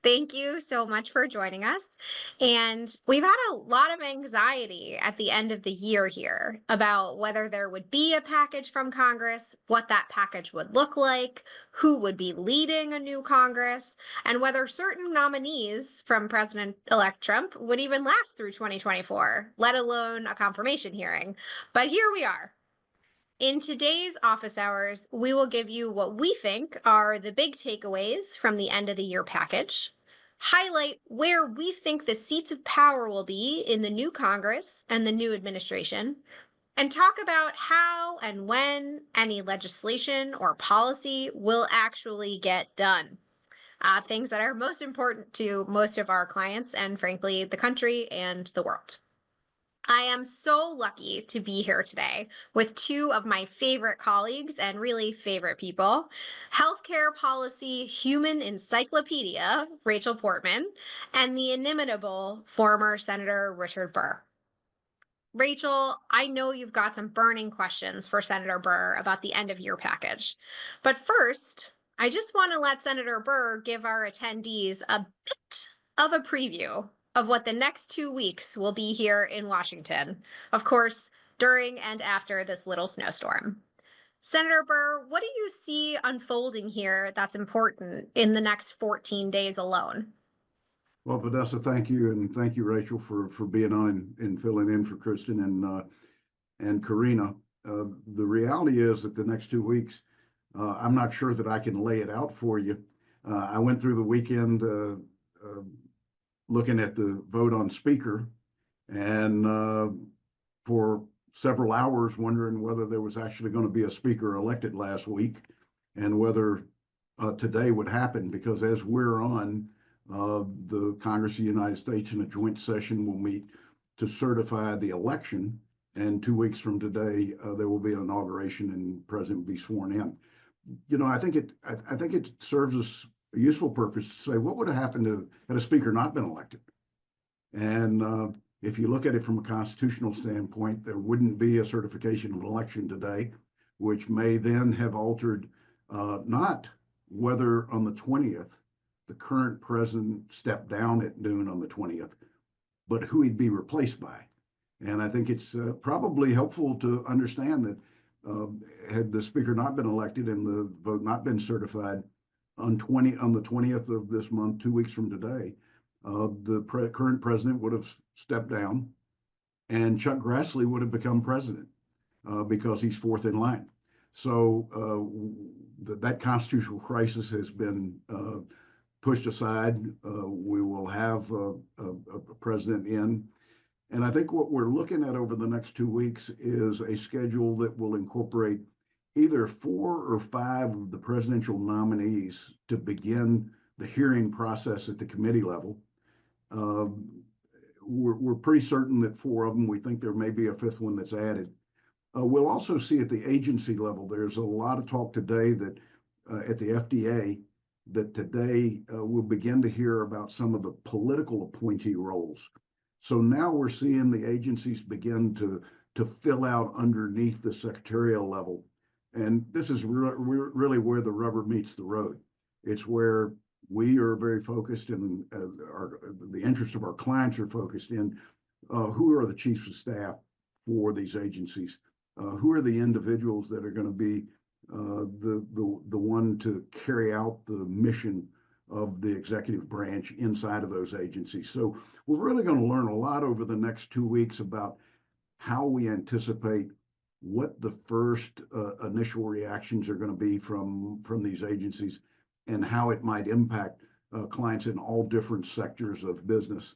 Thank you so much for joining us. And we've had a lot of anxiety at the end of the year here about whether there would be a package from Congress, what that package would look like, who would be leading a new Congress, and whether certain nominees from President-elect Trump would even last through 2024, let alone a confirmation hearing. But here we are. In today's office hours, we will give you what we think are the big takeaways from the end of the year package, highlight where we think the seats of power will be in the new Congress and the new administration, and talk about how and when any legislation or policy will actually get done. Things that are most important to most of our clients and, frankly, the country and the world. I am so lucky to be here today with two of my favorite colleagues and really favorite people, healthcare policy human encyclopedia, Rachel Portman, and the inimitable former Senator Richard Burr. Rachel, I know you've got some burning questions for Senator Burr about the end of year package. But first, I just want to let Senator Burr give our attendees a bit of a preview of what the next 2 weeks will be here in Washington. Of course, during and after this little snowstorm. Senator Burr, what do you see unfolding here that's important in the next 14 days alone? Well, Vanessa, thank you, and thank you, Rachel, for being on and filling in for Kristen and Karina. The reality is that the next 2 weeks, I'm not sure that I can lay it out for you. I went through the weekend looking at the vote on speaker, and for several hours wondering whether there was actually going to be a speaker elected last week, and whether today would happen, because as we're on, the Congress of the United States in a joint session will meet to certify the election, and 2 weeks from today there will be an inauguration and the president will be sworn in. You know, I think it serves us a useful purpose to say what would have happened had a speaker not been elected. And if you look at it from a constitutional standpoint, there wouldn't be a certification of an election today, which may then have altered not whether on the 20th the current president stepped down at noon on the 20th, but who he'd be replaced by. And I think it's probably helpful to understand that had the speaker not been elected and the vote not been certified on the 20th of this month, 2 weeks from today, the current president would have stepped down, and Chuck Grassley would have become president because he's fourth in line. So that constitutional crisis has been pushed aside. We will have a president in. And I think what we're looking at over the next 2 weeks is a schedule that will incorporate either 4 or 5 of the presidential nominees to begin the hearing process at the committee level. We're pretty certain that 4 of them. We think there may be a 5th one that's added. We'll also see at the agency level, there's a lot of talk today that at the FDA, that today we'll begin to hear about some of the political appointee roles. So now we're seeing the agencies begin to fill out underneath the secretarial level. And this is really where the rubber meets the road. It's where we are very focused, and the interest of our clients are focused in who are the chiefs of staff for these agencies, who are the individuals that are going to be the one to carry out the mission of the executive branch inside of those agencies. So we're really going to learn a lot over the next 2 weeks about how we anticipate what the first initial reactions are going to be from these agencies, and how it might impact clients in all different sectors of business.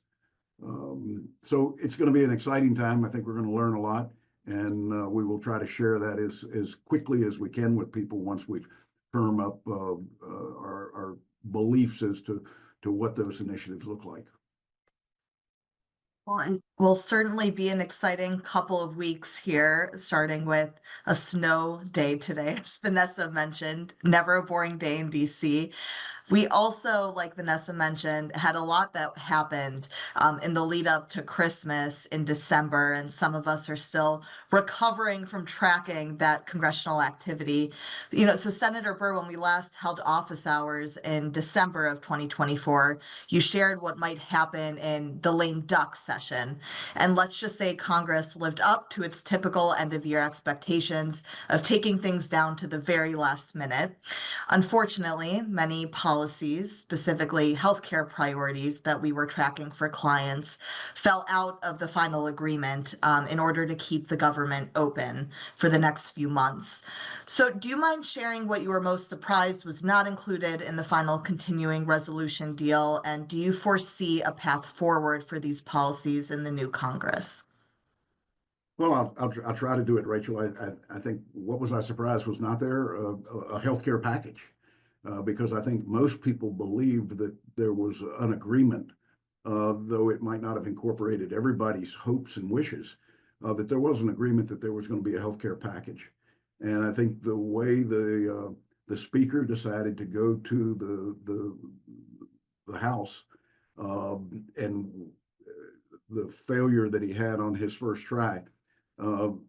So it's going to be an exciting time. I think we're going to learn a lot, and we will try to share that as quickly as we can with people once we've firmed up our beliefs as to what those initiatives look like. Well, and Will certainly be an exciting couple of weeks here, starting with a snow day today, as Vanessa mentioned. Never a boring day in DC. We also, like Vanessa mentioned, had a lot that happened in the lead up to Christmas in December, and some of us are still recovering from tracking that congressional activity. So Senator Burr, when we last held office hours in December of 2024, you shared what might happen in the lame duck session. And let's just say Congress lived up to its typical end of year expectations of taking things down to the very last minute. Unfortunately, many policies, specifically healthcare priorities that we were tracking for clients, fell out of the final agreement in order to keep the government open for the next few months. So, do you mind sharing what you were most surprised was not included in the final continuing resolution deal? And do you foresee a path forward for these policies in the new Congress? Well, I'll try to do it, Rachel. I think what was I surprised was not there a healthcare package, because I think most people believed that there was an agreement, though it might not have incorporated everybody's hopes and wishes, that there was an agreement that there was going to be a healthcare package. And I think the way the speaker decided to go to the House, and the failure that he had on his first try,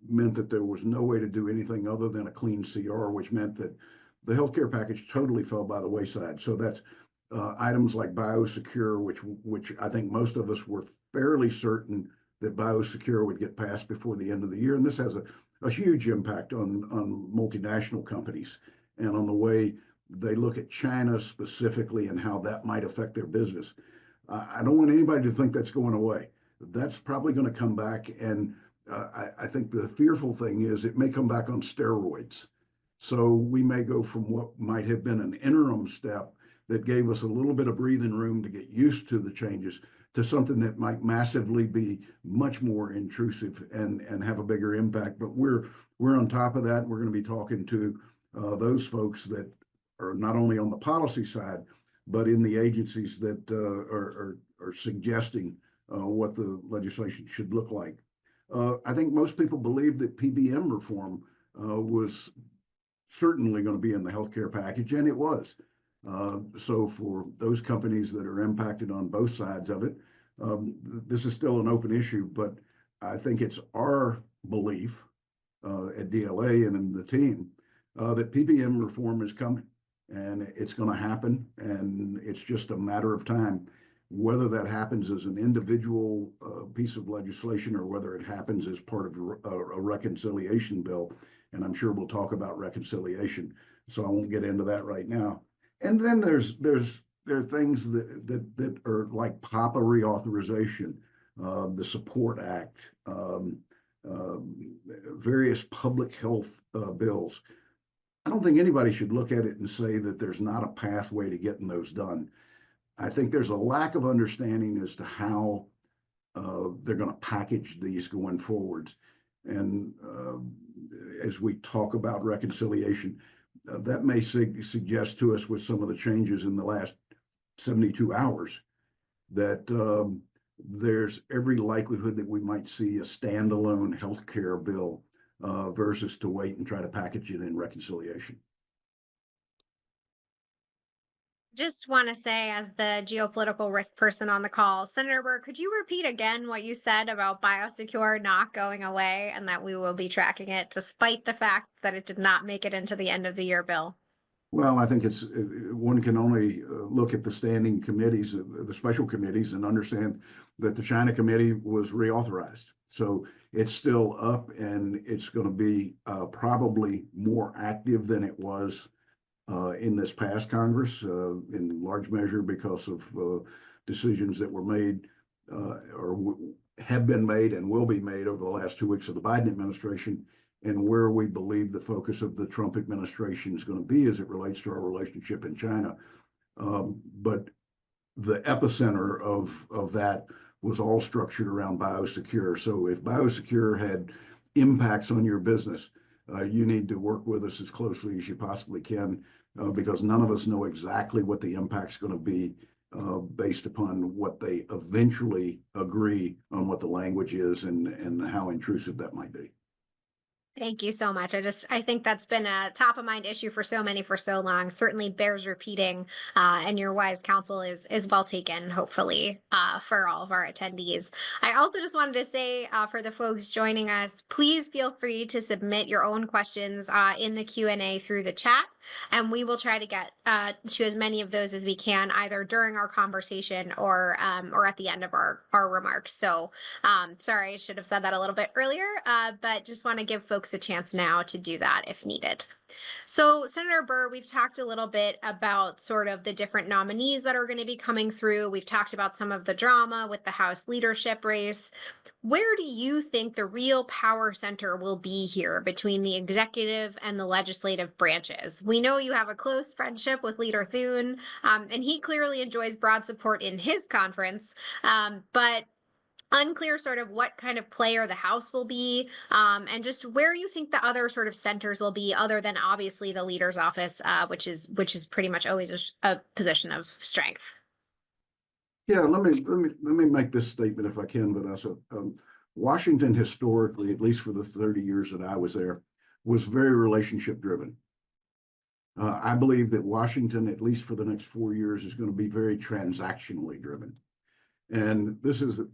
meant that there was no way to do anything other than a clean CR, which meant that the healthcare package totally fell by the wayside. So that's items like biosecure, which I think most of us were fairly certain that biosecure would get passed before the end of the year. And this has a huge impact on multinational companies and on the way they look at China specifically and how that might affect their business. I don't want anybody to think that's going away. That's probably going to come back, and I think the fearful thing is it may come back on steroids. So we may go from what might have been an interim step that gave us a little bit of breathing room to get used to the changes to something that might massively be much more intrusive and have a bigger impact. But we're on top of that. We're going to be talking to those folks that are not only on the policy side, but in the agencies that are suggesting what the legislation should look like. I think most people believe that PBM reform was certainly going to be in the healthcare package, and it was. So for those companies that are impacted on both sides of it, this is still an open issue, but I think it's our belief at DLA and in the team that PBM reform is coming, and it's going to happen, and it's just a matter of time. Whether that happens as an individual piece of legislation or whether it happens as part of a reconciliation bill, and I'm sure we'll talk about reconciliation, so I won't get into that right now. And then there are things that are like PAPA reauthorization, the Support Act, various public health bills. I don't think anybody should look at it and say that there's not a pathway to getting those done. I think there's a lack of understanding as to how they're going to package these going forward. And as we talk about reconciliation, that may suggest to us with some of the changes in the last 72 hours that there's every likelihood that we might see a standalone healthcare bill versus to wait and try to package it in reconciliation. Just want to say, as the geopolitical risk person on the call, Senator Burr, could you repeat again what you said about biosecure not going away and that we will be tracking it despite the fact that it did not make it into the end of the year bill? Well, I think it's one can only look at the standing committees, the special committees, and understand that the China committee was reauthorized. So it's still up, and it's going to be probably more active than it was in this past Congress, in large measure because of decisions that were made or have been made and will be made over the last 2 weeks of the Biden administration, and where we believe the focus of the Trump administration is going to be as it relates to our relationship in China. But the epicenter of that was all structured around biosecure. So if biosecure had impacts on your business, you need to work with us as closely as you possibly can, because none of us know exactly what the impact's going to be. based upon what they eventually agree on what the language is and how intrusive that might be. Thank you so much. I think that's been a top of mind issue for so many for so long. Certainly bears repeating, and your wise counsel is well taken, hopefully, for all of our attendees. I also just wanted to say, for the folks joining us, please feel free to submit your own questions in the Q&A through the chat. And we will try to get to as many of those as we can, either during our conversation or at the end of our remarks. So sorry, I should have said that a little bit earlier, but just want to give folks a chance now to do that if needed. So, Senator Burr, we've talked a little bit about sort of the different nominees that are going to be coming through. We've talked about some of the drama with the House leadership race. Where do you think the real power center will be here between the executive and the legislative branches? We know you have a close friendship with Leader Thune, and he clearly enjoys broad support in his conference, but unclear sort of what kind of player the House will be, and just where you think the other sort of centers will be, other than obviously the leader's office, which is pretty much always a position of strength. Yeah, let me make this statement if I can, Vanessa. Washington historically, at least for the 30 years that I was there, was very relationship driven. I believe that Washington, at least for the next 4 years, is going to be very transactionally driven. And this is a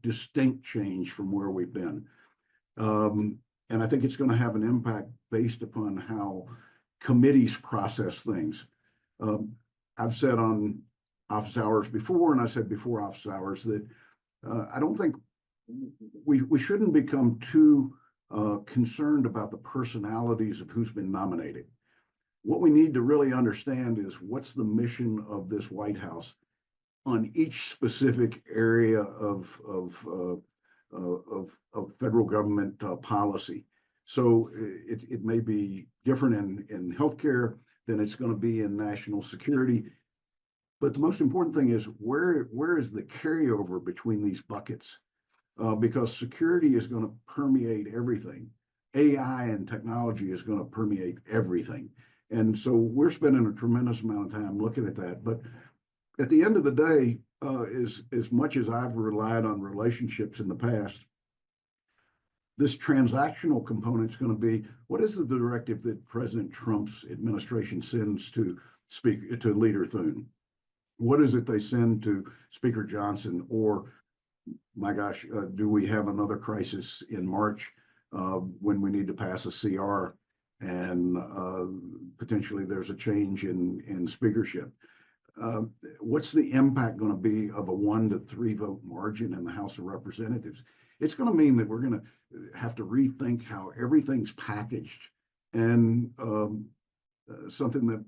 distinct change from where we've been. And I think it's going to have an impact based upon how committees process things. I've said on office hours before, and I said before office hours, that I don't think we shouldn't become too concerned about the personalities of who's been nominated. What we need to really understand is what's the mission of this White House on each specific area of federal government policy. So it may be different in healthcare than it's going to be in national security. But the most important thing is where is the carryover between these buckets? Because security is going to permeate everything. AI and technology is going to permeate everything. And so we're spending a tremendous amount of time looking at that. But at the end of the day, as much as I've relied on relationships in the past, this transactional component is going to be, what is the directive that President Trump's administration sends to Leader Thune? What is it they send to Speaker Johnson? Or, my gosh, do we have another crisis in March when we need to pass a CR and potentially there's a change in speakership? What's the impact going to be of a 1 to 3 vote margin in the House of Representatives? It's going to mean that we're going to have to rethink how everything's packaged. And something that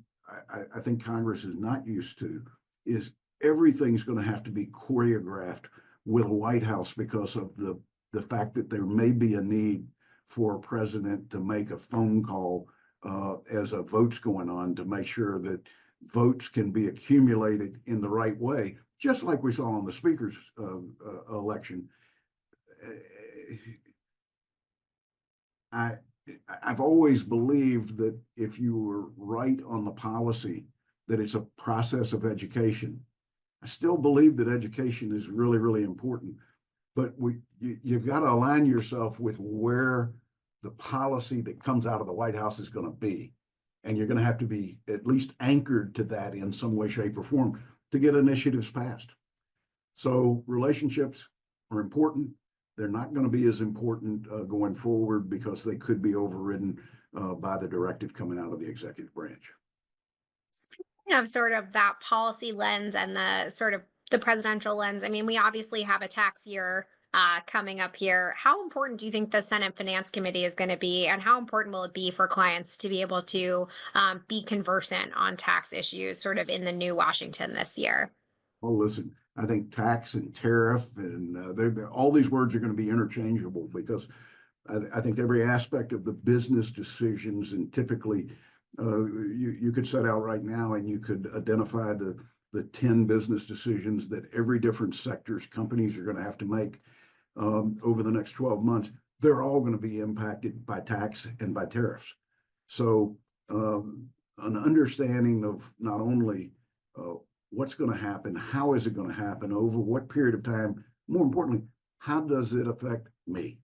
I think Congress is not used to is everything's going to have to be choreographed with a White House because of the fact that there may be a need for a president to make a phone call as a vote's going on to make sure that votes can be accumulated in the right way, just like we saw in the speaker's election. I've always believed that if you were right on the policy, that it's a process of education. I still believe that education is really, really important, but you've got to align yourself with where the policy that comes out of the White House is going to be. And you're going to have to be at least anchored to that in some way, shape, or form to get initiatives passed. So relationships are important. They're not going to be as important going forward because they could be overridden by the directive coming out of the executive branch. Speaking of sort of that policy lens and the sort of the presidential lens, I mean, we obviously have a tax year coming up here. How important do you think the Senate Finance Committee is going to be, and how important will it be for clients to be able to be conversant on tax issues sort of in the new Washington this year? Well, listen, I think tax and tariff and all these words are going to be interchangeable because I think every aspect of the business decisions, and typically you could set out right now and you could identify the 10 business decisions that every different sector's companies are going to have to make over the next 12 months. They're all going to be impacted by tax and by tariffs. So an understanding of not only uh, what's going to happen, how is it going to happen, over what period of time, more importantly, how does it affect me?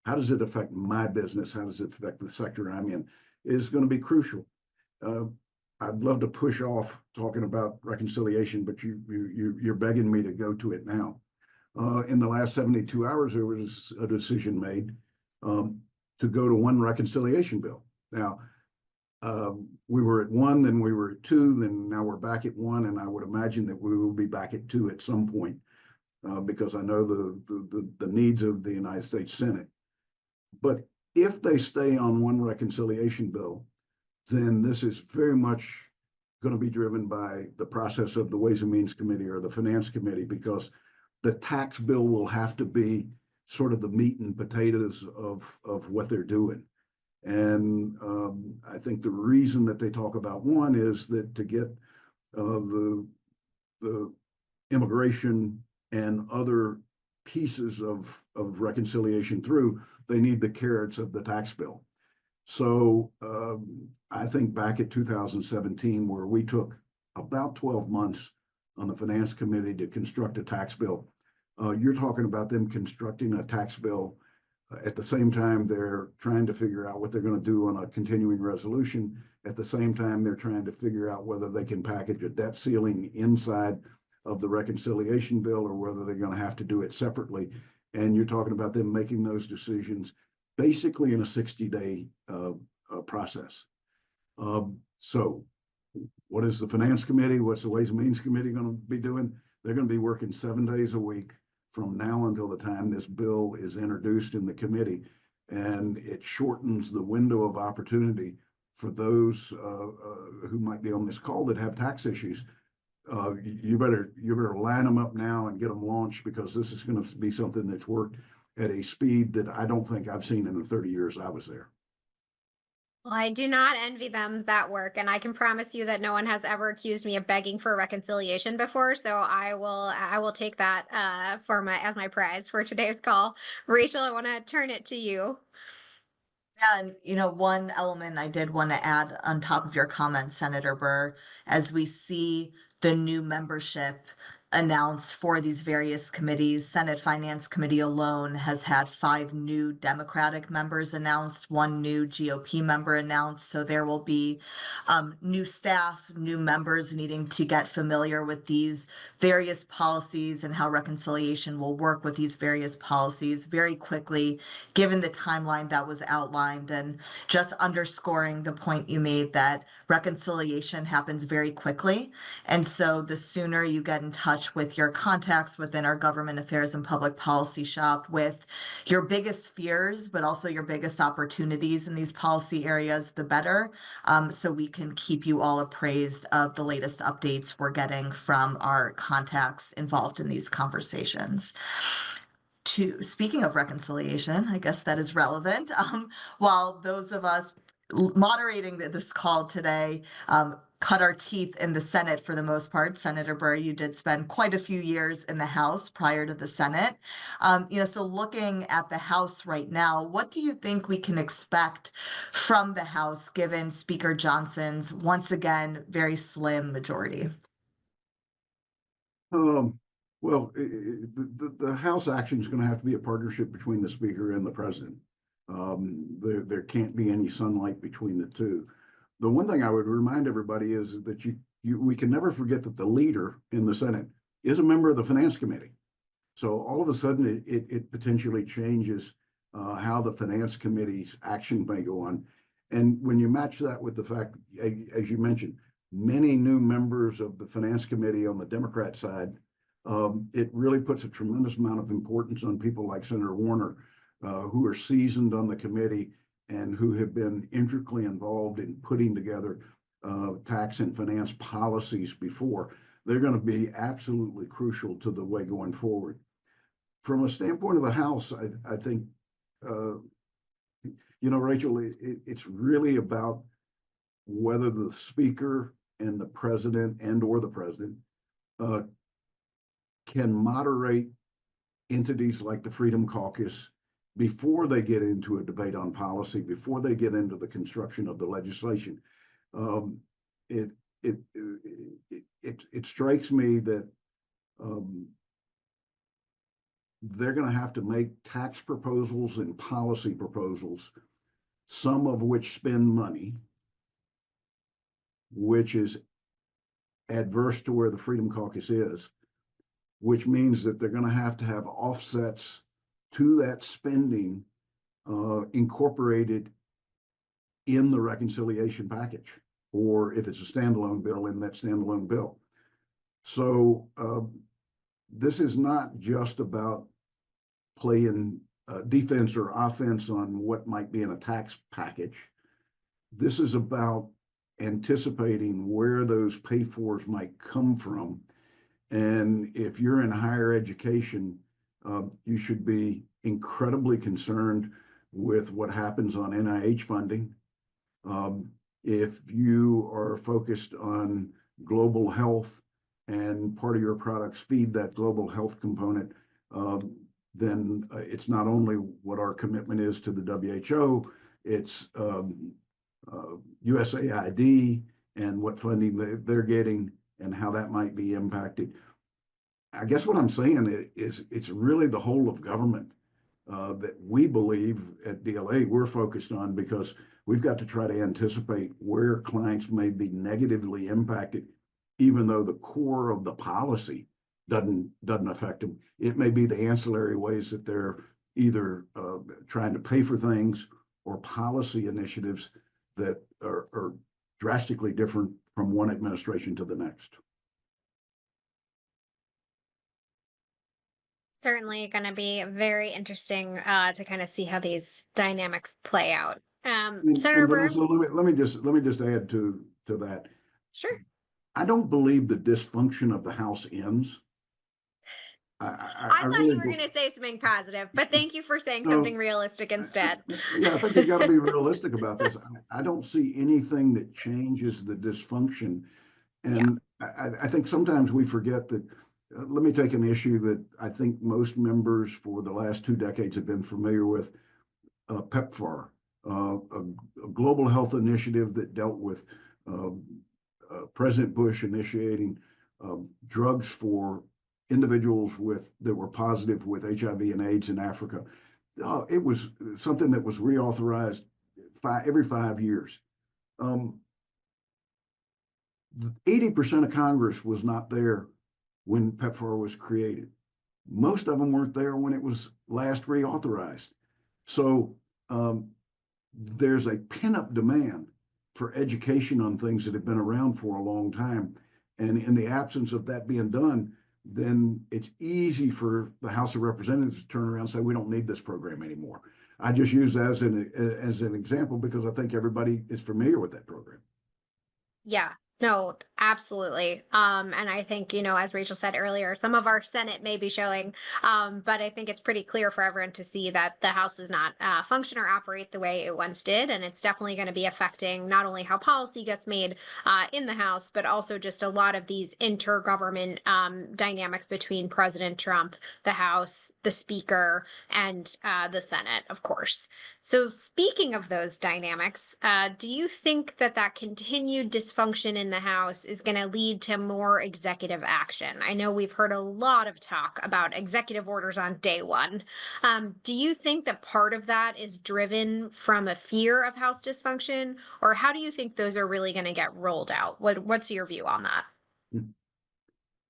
How does it affect my business? How does it affect the sector I'm in? Is going to be crucial. Uh, I'd love to push off talking about reconciliation, but you're begging me to go to it now. In the last 72 hours, there was a decision made um, to go to one reconciliation bill. Now, we were at one, then we were at two, then now we're back at one, and I would imagine that we will be back at two at some point because I know the needs of the United States Senate. But if they stay on one reconciliation bill, then this is very much going to be driven by the process of the Ways and Means Committee or the Finance Committee, because the tax bill will have to be sort of the meat and potatoes of what they're doing. And I think the reason that they talk about one is that to get the immigration and other pieces of reconciliation through, they need the carrots of the tax bill. So I think back at 2017, where we took about 12 months on the Finance Committee to construct a tax bill, you're talking about them constructing a tax bill at the same time they're trying to figure out what they're going to do on a continuing resolution. At the same time, they're trying to figure out whether they can package a debt ceiling inside of the reconciliation bill or whether they're going to have to do it separately. And you're talking about them making those decisions basically in a 60-day process. So what is the Finance Committee? What's the Ways and Means Committee going to be doing? They're going to be working 7 days a week from now until the time this bill is introduced in the committee. And it shortens the window of opportunity for those who might be on this call that have tax issues. You better line them up now and get them launched, because this is going to be something that's worked at a speed that I don't think I've seen in the 30 years I was there. Well, I do not envy them that work, and I can promise you that no one has ever accused me of begging for reconciliation before. So I will take that for as my prize for today's call. Rachel, I want to turn it to you. Yeah, and one element I did want to add on top of your comments, Senator Burr, as we see the new membership announced for these various committees. Senate Finance Committee alone has had 5 new Democratic members announced, 1 new GOP member announced. So there will be new staff, new members needing to get familiar with these various policies and how reconciliation will work with these various policies very quickly, given the timeline that was outlined, and just underscoring the point you made that reconciliation happens very quickly. And so the sooner you get in touch with your contacts within our government affairs and public policy shop with your biggest fears, but also your biggest opportunities in these policy areas, the better. So we can keep you all appraised of the latest updates we're getting from our contacts involved in these conversations. Speaking of reconciliation, I guess that is relevant. While those of us moderating this call today cut our teeth in the Senate for the most part, Senator Burr, you did spend quite a few years in the House prior to the Senate. So looking at the House right now, what do you think we can expect from the House given Speaker Johnson's once again very slim majority? Well, the House action is going to have to be a partnership between the Speaker and the President. There can't be any sunlight between the two. The one thing I would remind everybody is that we can never forget that the leader in the Senate is a member of the Finance Committee. So all of a sudden, it potentially changes how the Finance Committee's action may go on. And when you match that with the fact, as you mentioned, many new members of the Finance Committee on the Democrat side, it really puts a tremendous amount of importance on people like Senator Warner, who are seasoned on the committee and who have been intricately involved in putting together tax and finance policies before. They're going to be absolutely crucial to the way going forward. From a standpoint of the House, I think, Rachel, it's really about whether the Speaker and the President or the President can moderate entities like the Freedom Caucus before they get into a debate on policy, before they get into the construction of the legislation. it it strikes me that um, they're going to have to make tax proposals and policy proposals, some of which spend money, which is adverse to where the Freedom Caucus is, which means that they're going to have offsets to that spending incorporated in the reconciliation package, or if it's a standalone bill, in that standalone bill. So this is not just about playing defense or offense on what might be in a tax package. This is about anticipating where those pay-fors might come from. And if you're in higher education, you should be incredibly concerned with what happens on NIH funding. If you are focused on global health and part of your products feed that global health component, then it's not only what our commitment is to the WHO, it's USAID and what funding they're getting and how that might be impacted. I guess what I'm saying is it's really the whole of government that we believe at DLA we're focused on, because we've got to try to anticipate where clients may be negatively impacted, even though the core of the policy doesn't affect them. It may be the ancillary ways that they're either trying to pay for things or policy initiatives that are drastically different from one administration to the next. Certainly going to be very interesting to kind of see how these dynamics play out. Senator And Burr, Vanessa, let me just add to that. sure. I don't believe the dysfunction of the House ends. I I thought really you were going to say something positive, but thank you for saying something no. realistic instead. Yeah, I think we've got to be realistic about this. I don't see anything that changes the dysfunction, Yeah. and I think sometimes we forget that. Let me take an issue that I think most members for the last 2 decades have been familiar with. PEPFAR, a global health initiative that dealt with uh, President Bush initiating drugs for individuals that were positive with HIV and AIDS in Africa. It was something that was reauthorized every 5 years. 80% of Congress was not there when PEPFAR was created. Most of them weren't there when it was last reauthorized. So there's a pent-up demand for education on things that have been around for a long time. And in the absence of that being done, then it's easy for the House of Representatives to turn around and say, we don't need this program anymore. I just use that as an example because I think everybody is familiar with that program. Yeah, no, absolutely. And I think, as Rachel said earlier, some of our Senate may be showing, but I think it's pretty clear for everyone to see that the House does not function or operate the way it once did. And it's definitely going to be affecting not only how policy gets made in the House, but also just a lot of these intergovernment dynamics between President Trump, the House, the Speaker, and the Senate, of course. So speaking of those dynamics, do you think that continued dysfunction in the House is going to lead to more executive action? I know we've heard a lot of talk about executive orders on day one. Do you think that part of that is driven from a fear of House dysfunction, or how do you think those are really going to get rolled out? What's your view on that?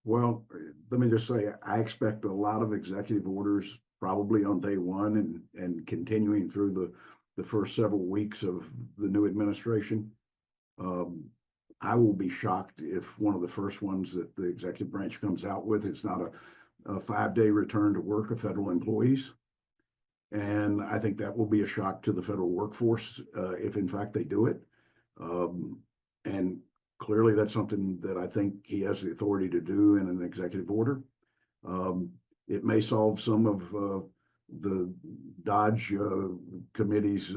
Well, let me just say, I expect a lot of executive orders probably on day one and continuing through the first several weeks of the new administration. I will be shocked if one of the first ones that the executive branch comes out with is not a 5-day return to work of federal employees. And I think that will be a shock to the federal workforce if in fact they do it. And clearly that's something that I think he has the authority to do in an executive order. It may solve some of the Dodge committee's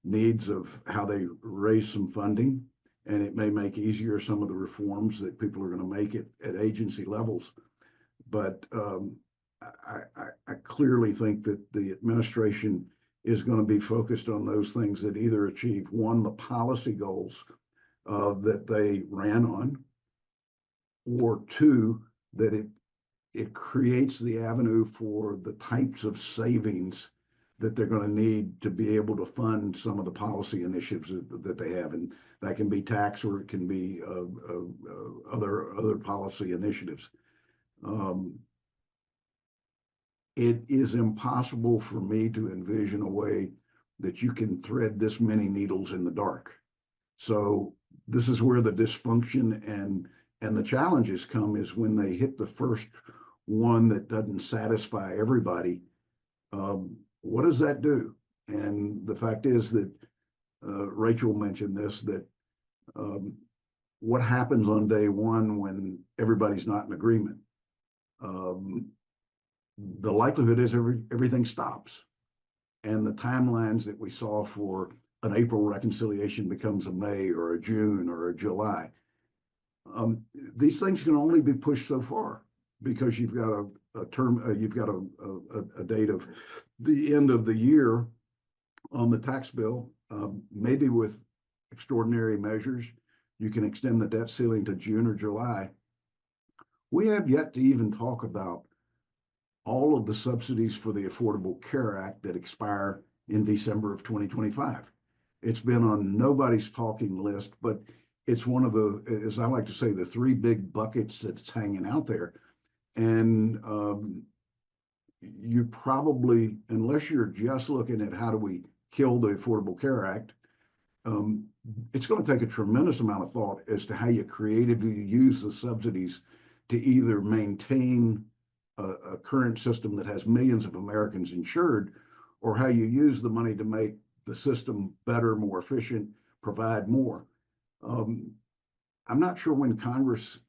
needs of how they raise some funding, and it may make easier some of the reforms that people are going to make at agency levels. But I clearly think that the administration is going to be focused on those things that either achieve, one, the policy goals that they ran on, or two, that it creates the avenue for the types of savings that they're going to need to be able to fund some of the policy initiatives that they have. And that can be tax, or it can be other policy initiatives. It is impossible for me to envision a way that you can thread this many needles in the dark. So this is where the dysfunction and the challenges come, is when they hit the first one that doesn't satisfy everybody. What does that do? And the fact is that Rachel mentioned this, that what happens on day one when everybody's not in agreement? The likelihood is everything stops. And the timelines that we saw for an April reconciliation becomes a May or a June or a July. These things can only be pushed so far, because you've got a term, you've got a date of the end of the year on the tax bill. Maybe with extraordinary measures, you can extend the debt ceiling to June or July. We have yet to even talk about all of the subsidies for the Affordable Care Act that expire in December of 2025. It's been on nobody's talking list, but it's one of the, as I like to say, the three big buckets that's hanging out there. And you probably, unless you're just looking at how do we kill the Affordable Care Act, it's going to take a tremendous amount of thought as to how you creatively use the subsidies to either maintain a current system that has millions of Americans insured, or how you use the money to make the system better, more efficient, provide more. I'm not sure when Congress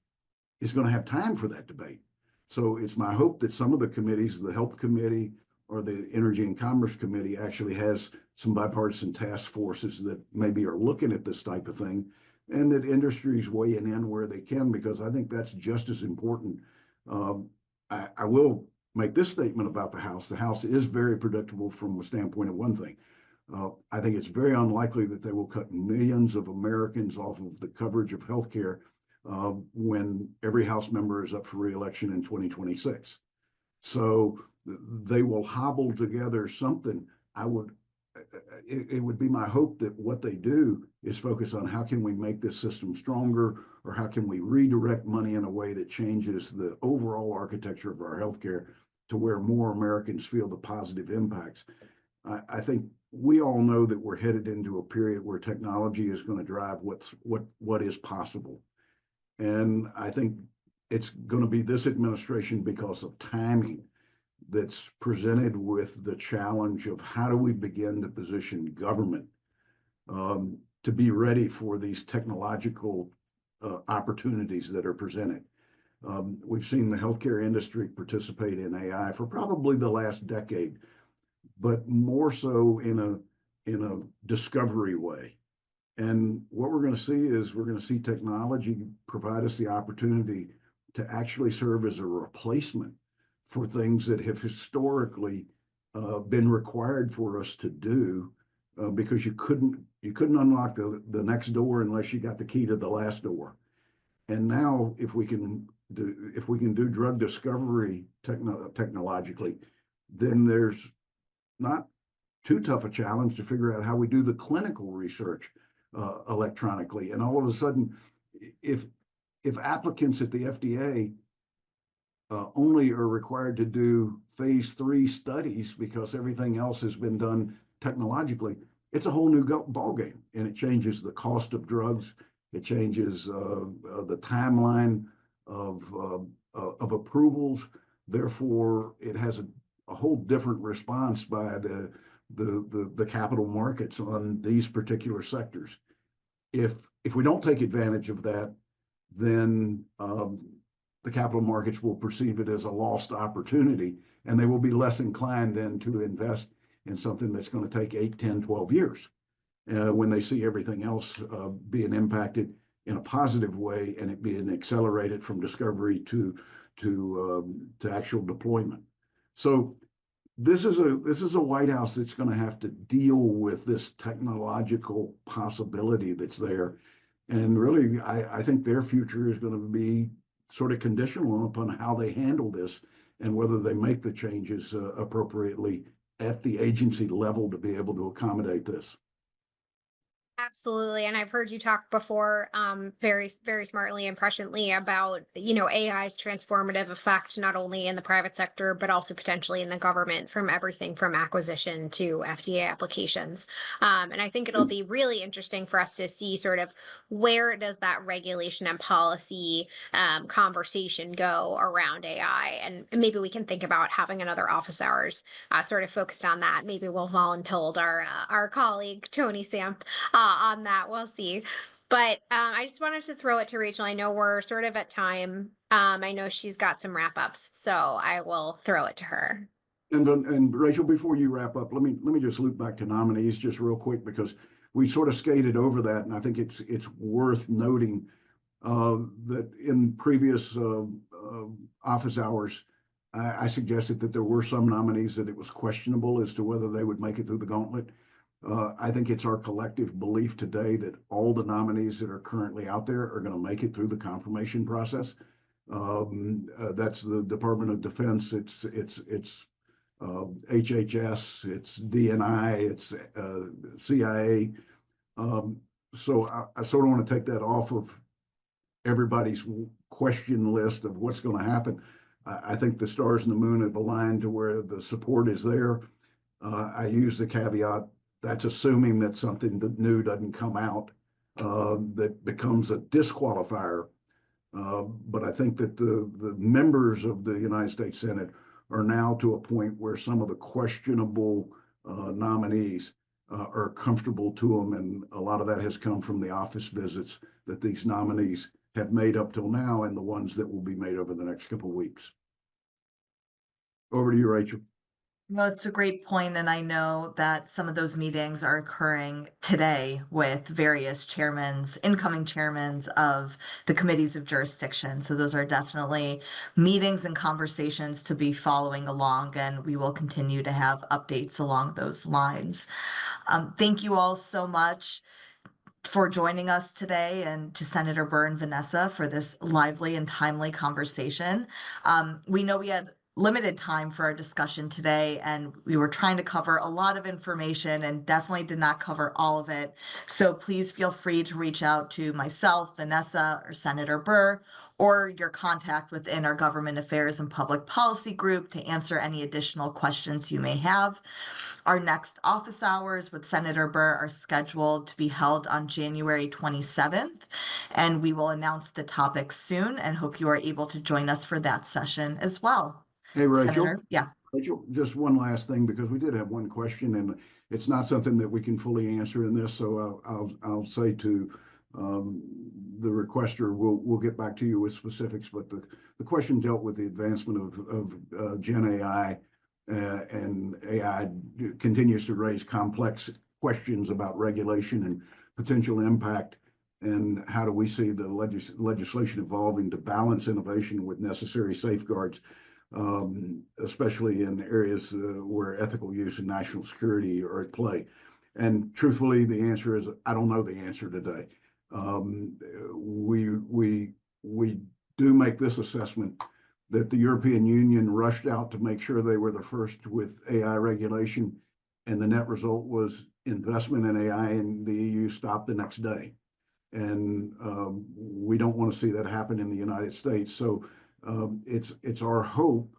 is going to have time for that debate. So it's my hope that some of the committees, the Health Committee or the Energy and Commerce Committee, actually has some bipartisan task forces that maybe are looking at this type of thing, and that industries weighing in where they can, because I think that's just as important. I will make this statement about the House. The House is very predictable from the standpoint of one thing. I think it's very unlikely that they will cut millions of Americans off of the coverage of health care when every House member is up for re-election in 2026. So they will hobble together something. It would be my hope that what they do is focus on how can we make this system stronger, or how can we redirect money in a way that changes the overall architecture of our healthcare to where more Americans feel the positive impacts. I think we all know that we're headed into a period where technology is going to drive what is possible. And I think it's going to be this administration, because of timing, that's presented with the challenge of how do we begin to position government to be ready for these technological opportunities that are presented. We've seen the healthcare industry participate in AI for probably the last decade, but more so in a discovery way. And what we're going to see is we're going to see technology provide us the opportunity to actually serve as a replacement for things that have historically been required for us to do, because you couldn't unlock the next door unless you got the key to the last door. And now, if we can do drug discovery technologically, then there's not too tough a challenge to figure out how we do the clinical research electronically. And all of a sudden, if applicants at the FDA only are required to do phase 3 studies because everything else has been done technologically, it's a whole new ballgame, and it changes the cost of drugs. It changes the timeline of approvals. Therefore, it has a whole different response by the capital markets on these particular sectors. If we don't take advantage of that, then the capital markets will perceive it as a lost opportunity, and they will be less inclined then to invest in something that's going to take 8, 10, 12 years when they see everything else being impacted in a positive way, and it being accelerated from discovery to actual deployment. So this is a White House that's going to have to deal with this technological possibility that's there. And really, I think their future is going to be sort of conditional upon how they handle this and whether they make the changes appropriately at the agency level to be able to accommodate this. Absolutely. And I've heard you talk before, very smartly and presciently about, AI's transformative effect, not only in the private sector, but also potentially in the government, from everything from acquisition to FDA applications. And I think it'll be really interesting for us to see sort of where does that regulation and policy conversation go around AI. And maybe we can think about having another office hours sort of focused on that. Maybe we'll voluntold our colleague, Tony Samp, on that. We'll see. But I just wanted to throw it to Rachel. I know we're sort of at time. I know she's got some wrap ups, so I will throw it to her. And Rachel, before you wrap up, let me just loop back to nominees just real quick because we sort of skated over that, and I think it's worth noting that in previous office hours, I suggested that there were some nominees that it was questionable as to whether they would make it through the gauntlet. I think it's our collective belief today that all the nominees that are currently out there are going to make it through the confirmation process. That's the Department of Defense. It's HHS. It's DNI. It's CIA. So I sort of want to take that off of everybody's question list of what's going to happen. I think the stars and the moon have aligned to where the support is there. I use the caveat that's assuming that something that new doesn't come out that becomes a disqualifier. But I think that the members of the United States Senate are now to a point where some of the questionable nominees are comfortable to them, and a lot of that has come from the office visits that these nominees have made up till now, and the ones that will be made over the next couple of weeks. Over to you, Rachel. Well, it's a great point, and I know that some of those meetings are occurring today with various incoming chairmans of the committees of jurisdiction. So those are definitely meetings and conversations to be following along, and we will continue to have updates along those lines. Thank you all so much for joining us today, and to Senator Burr and Vanessa for this lively and timely conversation. We know we had limited time for our discussion today, and we were trying to cover a lot of information and definitely did not cover all of it. So please feel free to reach out to myself, Vanessa, or Senator Burr, or your contact within our Government Affairs and Public Policy group to answer any additional questions you may have. Our next office hours with Senator Burr are scheduled to be held on January 27th, and we will announce the topics soon and hope you are able to join us for that session as well. Hey, Rachel. Senator, yeah. Rachel, just one last thing, because we did have one question, and it's not something that we can fully answer in this. So I'll say to the requester, we'll get back to you with specifics. But the question dealt with the advancement of Gen AI, and AI continues to raise complex questions about regulation and potential impact. And how do we see the legislation evolving to balance innovation with necessary safeguards? Especially in areas where ethical use and national security are at play. And truthfully, the answer is I don't know the answer today. We do make this assessment that the European Union rushed out to make sure they were the first with AI regulation, and the net result was investment in AI, and the EU stopped the next day. And we don't want to see that happen in the United States. So it's our hope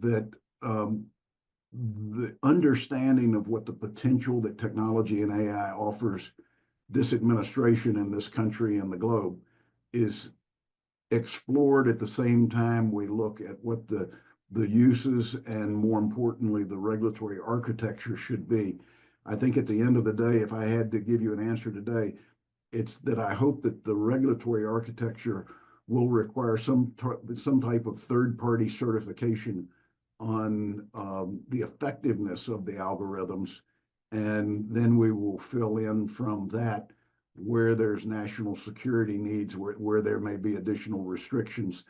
that the understanding of what the potential that technology and AI offers this administration and this country and the globe is explored at the same time we look at what the uses and, more importantly, the regulatory architecture should be. I think at the end of the day, if I had to give you an answer today, it's that I hope that the regulatory architecture will require some type of third-party certification on the effectiveness of the algorithms, and then we will fill in from that where there's national security needs, where there may be additional restrictions.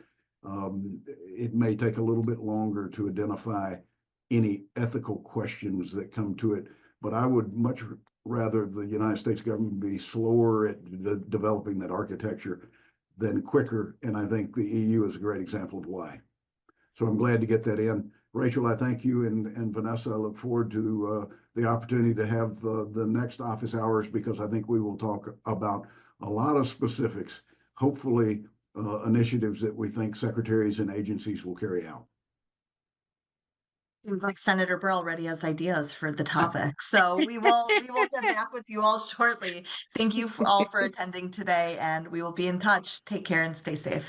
It may take a little bit longer to identify any ethical questions that come to it, but I would much rather the United States government be slower at developing that architecture than quicker. And I think the EU is a great example of why. So I'm glad to get that in. Rachel, I thank you, and Vanessa, I look forward to the opportunity to have the next office hours, because I think we will talk about a lot of specifics, hopefully initiatives that we think secretaries and agencies will carry out. Seems like Senator Burr already has ideas for the topic. So we will get back with you all shortly. Thank you all for attending today, and we will be in touch. Take care and stay safe.